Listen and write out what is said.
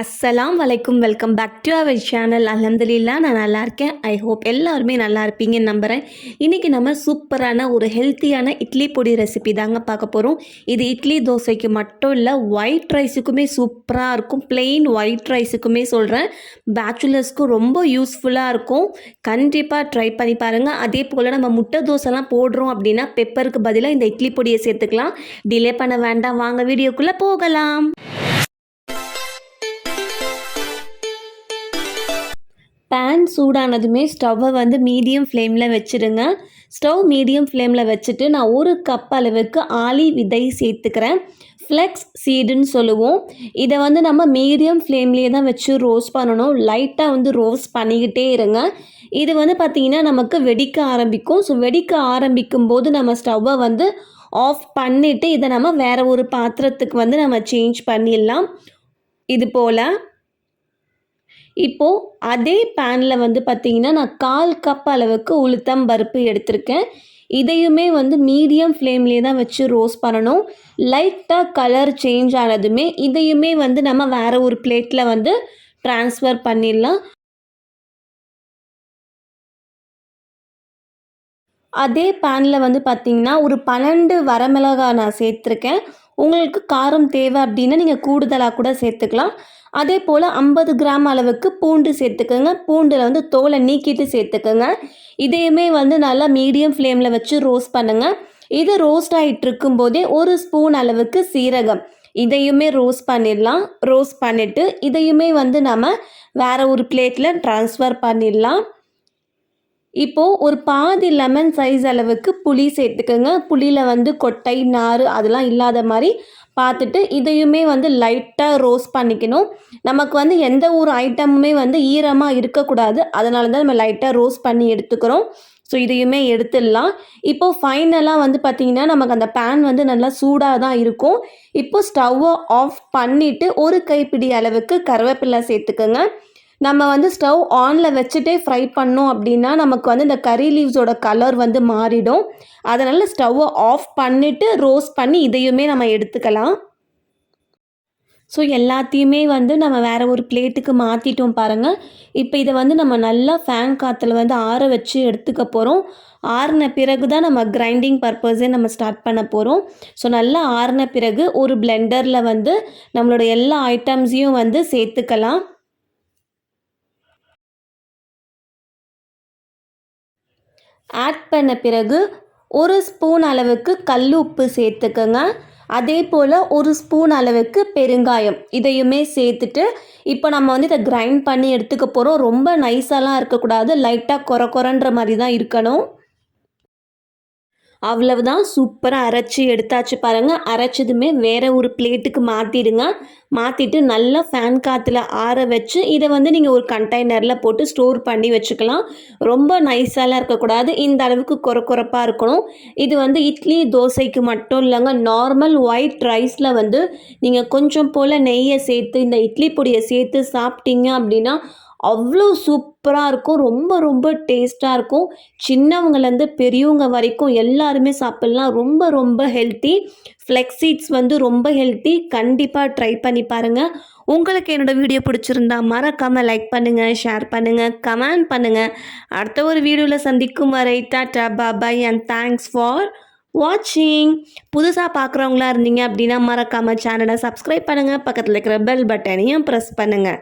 அஸ்ஸலாம் வலைக்கும் welcome back to our channel. அல்ஹம்துலில்லாஹ் நான் நல்லா இருக்கேன். ஐ ஹோப் எல்லாருமே நல்லா இருப்பீங்கன்னு நம்புகிறேன். இன்றைக்கி நம்ம சூப்பரான ஒரு ஹெல்த்தியான இட்லி பொடி ரெசிபி தாங்க பார்க்க போகிறோம். இது இட்லி தோசைக்கு மட்டும் இல்லை, ஒயிட் ரைஸுக்குமே சூப்பராக இருக்கும். பிளெயின் ஒயிட் ரைஸுக்குமே சொல்கிறேன், பேச்சுலர்ஸ்க்கு ரொம்ப யூஸ்ஃபுல்லாக இருக்கும். கண்டிப்பாக ட்ரை பண்ணி பாருங்கள். அதே போல் நம்ம முட்டை தோசைலாம் போடுறோம் அப்படின்னா பெப்பருக்கு பதிலாக இந்த இட்லி பொடியை சேர்த்துக்கலாம். டிலே பண்ண வேண்டாம், வாங்க வீடியோக்குள்ளே போகலாம். பேன் சூடானதுமே ஸ்டவ்வை மீடியம் ஃப்ளேமில் வச்சுடுங்க. ஸ்டவ் மீடியம் ஃப்ளேமில் வச்சுட்டு நான் 1 கப் அளவுக்கு ஆளி விதை சேர்த்துக்கிறேன். ஃப்ளெக்ஸ் சீடுன்னு சொல்லுவோம். இதை நம்ம மீடியம் ஃப்ளேம்லேயே தான் வச்சு ரோஸ்ட் பண்ணணும். லைட்டாக ரோஸ்ட் பண்ணிக்கிட்டே இருங்க. இது பார்த்திங்கன்னா நமக்கு வெடிக்க ஆரம்பிக்கும். ஸோ வெடிக்க ஆரம்பிக்கும் போது நம்ம ஸ்டவ்வை ஆஃப் பண்ணிவிட்டு இதை நம்ம வேறு ஒரு பாத்திரத்துக்கு நம்ம சேஞ்ச் பண்ணிடலாம். இது போல் இப்போது அதே பேனில் பார்த்திங்கன்னா நான் 1/4 கப் அளவுக்கு உளுத்தம் பருப்பு எடுத்திருக்கேன். இதையுமே மீடியம் ஃப்ளேம்லேயே தான் வச்சு ரோஸ்ட் பண்ணணும். லைட்டாக கலர் சேஞ்ச் ஆனதுமே இதையுமே நம்ம வேறு ஒரு பிளேட்டில் ட்ரான்ஸ்ஃபர் பண்ணிடலாம். அதே பேனில் பார்த்திங்கன்னா ஒரு 12 வரமிளகாய் நான் சேர்த்துருக்கேன். உங்களுக்கு காரம் தேவை அப்படின்னா நீங்கள் கூடுதலாக கூட சேர்த்துக்கலாம். அதே போல் 50 கிராம் அளவுக்கு பூண்டு சேர்த்துக்கோங்க. பூண்டில் தோலை நீக்கிட்டு சேர்த்துக்கோங்க. இதையுமே நல்லா மீடியம் ஃப்ளேமில் வச்சு ரோஸ்ட் பண்ணுங்கள். இது ரோஸ்ட் ஆகிட்டு இருக்கும்போதே 1 ஸ்பூன் அளவுக்கு சீரகம், இதையுமே ரோஸ்ட் பண்ணிடலாம். ரோஸ்ட் பண்ணிவிட்டு இதையுமே நம்ம வேறு ஒரு பிளேட்டில் ட்ரான்ஸ்ஃபர் பண்ணிடலாம். இப்போது ஒரு பாதி லெமன் சைஸ் அளவுக்கு புளி சேர்த்துக்கோங்க. புளியில் கொட்டை, நார் அதெல்லாம் இல்லாத மாதிரி பார்த்துட்டு இதையுமே லைட்டாக ரோஸ்ட் பண்ணிக்கணும். நமக்கு எந்த ஒரு ஐட்டமுமே ஈரமாக இருக்கக்கூடாது. அதனால தான் நம்ம லைட்டாக ரோஸ்ட் பண்ணி எடுத்துக்கிறோம். ஸோ இதையுமே எடுத்துடலாம். இப்போது ஃபைனலாக பார்த்திங்கன்னா நமக்கு அந்த பேன் நல்லா சூடாக தான் இருக்கும். இப்போது ஸ்டவ்வை ஆஃப் பண்ணிவிட்டு 1 கைப்பிடி அளவுக்கு கருவேப்பிலை சேர்த்துக்கோங்க. நம்ம ஸ்டவ் ஆனில் வச்சுட்டே ஃப்ரை பண்ணோம் அப்படின்னா நமக்கு இந்த கறி லீவ்ஸோட கலர் மாறிடும். அதனால் ஸ்டவ்வை ஆஃப் பண்ணிவிட்டு ரோஸ்ட் பண்ணி இதையுமே நம்ம எடுத்துக்கலாம். ஸோ எல்லாத்தையுமே நம்ம வேறு ஒரு பிளேட்டுக்கு மாற்றிட்டோம் பாருங்கள். இப்போ இதை நம்ம நல்லா ஃபேன் காற்றுல ஆற வச்சு எடுத்துக்க போகிறோம். ஆறின பிறகு தான் நம்ம கிரைண்டிங் பர்பஸே நம்ம ஸ்டார்ட் பண்ண போகிறோம். ஸோ நல்லா ஆறின பிறகு ஒரு பிளெண்டரில் நம்மளோட எல்லா ஐட்டம்ஸையும் சேர்த்துக்கலாம். ஆட் பண்ண பிறகு 1 ஸ்பூன் அளவுக்கு கல் உப்பு சேர்த்துக்கோங்க. அதே போல் 1 ஸ்பூன் அளவுக்கு பெருங்காயம், இதையுமே சேர்த்துட்டு இப்போ நம்ம இதை கிரைண்ட் பண்ணி எடுத்துக்க போகிறோம். ரொம்ப நைஸாலாம் இருக்கக்கூடாது, லைட்டாக கொரன்ற மாதிரி தான் இருக்கணும். அவ்வளவுதான், சூப்பராக அரைச்சி எடுத்தாச்சு பாருங்கள். அரைச்சதுமே வேறு ஒரு பிளேட்டுக்கு மாற்றிடுங்க. மாற்றிட்டு நல்லா ஃபேன் காற்றுல ஆற வச்சு இதை நீங்கள் ஒரு கண்டெய்னரில் போட்டு ஸ்டோர் பண்ணி வச்சுக்கலாம். ரொம்ப நைஸாலாம் இருக்கக்கூடாது, இந்த அளவுக்கு கொரப்பாக இருக்கணும். இது இட்லி தோசைக்கு மட்டும் இல்லைங்க, நார்மல் ஒயிட் ரைஸில் நீங்கள் கொஞ்சம் போல் நெய்யை சேர்த்து இந்த இட்லி பொடியை சேர்த்து சாப்பிட்டீங்க அப்படின்னா அவ்வளோ சூப்பராக இருக்கும். ரொம்ப ரொம்ப டேஸ்ட்டாக இருக்கும். சின்னவங்கலேருந்து பெரியவங்க வரைக்கும் எல்லாருமே சாப்பிட்லாம். ரொம்ப ரொம்ப ஹெல்த்தி. ஃப்ளெக்ஸ் சீட்ஸ் ரொம்ப ஹெல்த்தி. கண்டிப்பாக ட்ரை பண்ணி பாருங்கள். உங்களுக்கு என்னோடய வீடியோ பிடிச்சிருந்தா மறக்காமல் லைக் பண்ணுங்கள், ஷேர் பண்ணுங்கள், கமெண்ட் பண்ணுங்கள். அடுத்த ஒரு வீடியோவில் சந்திக்கும் வரை டாடா பாய் அண்ட் தேங்க்ஸ் ஃபார் வாட்சிங். புதுசாக பார்க்குறவங்களா இருந்தீங்க அப்படின்னா மறக்காமல் சேனலை சப்ஸ்கிரைப் பண்ணுங்கள். பக்கத்தில் இருக்கிற பெல் பட்டனையும் ப்ரெஸ் பண்ணுங்கள்.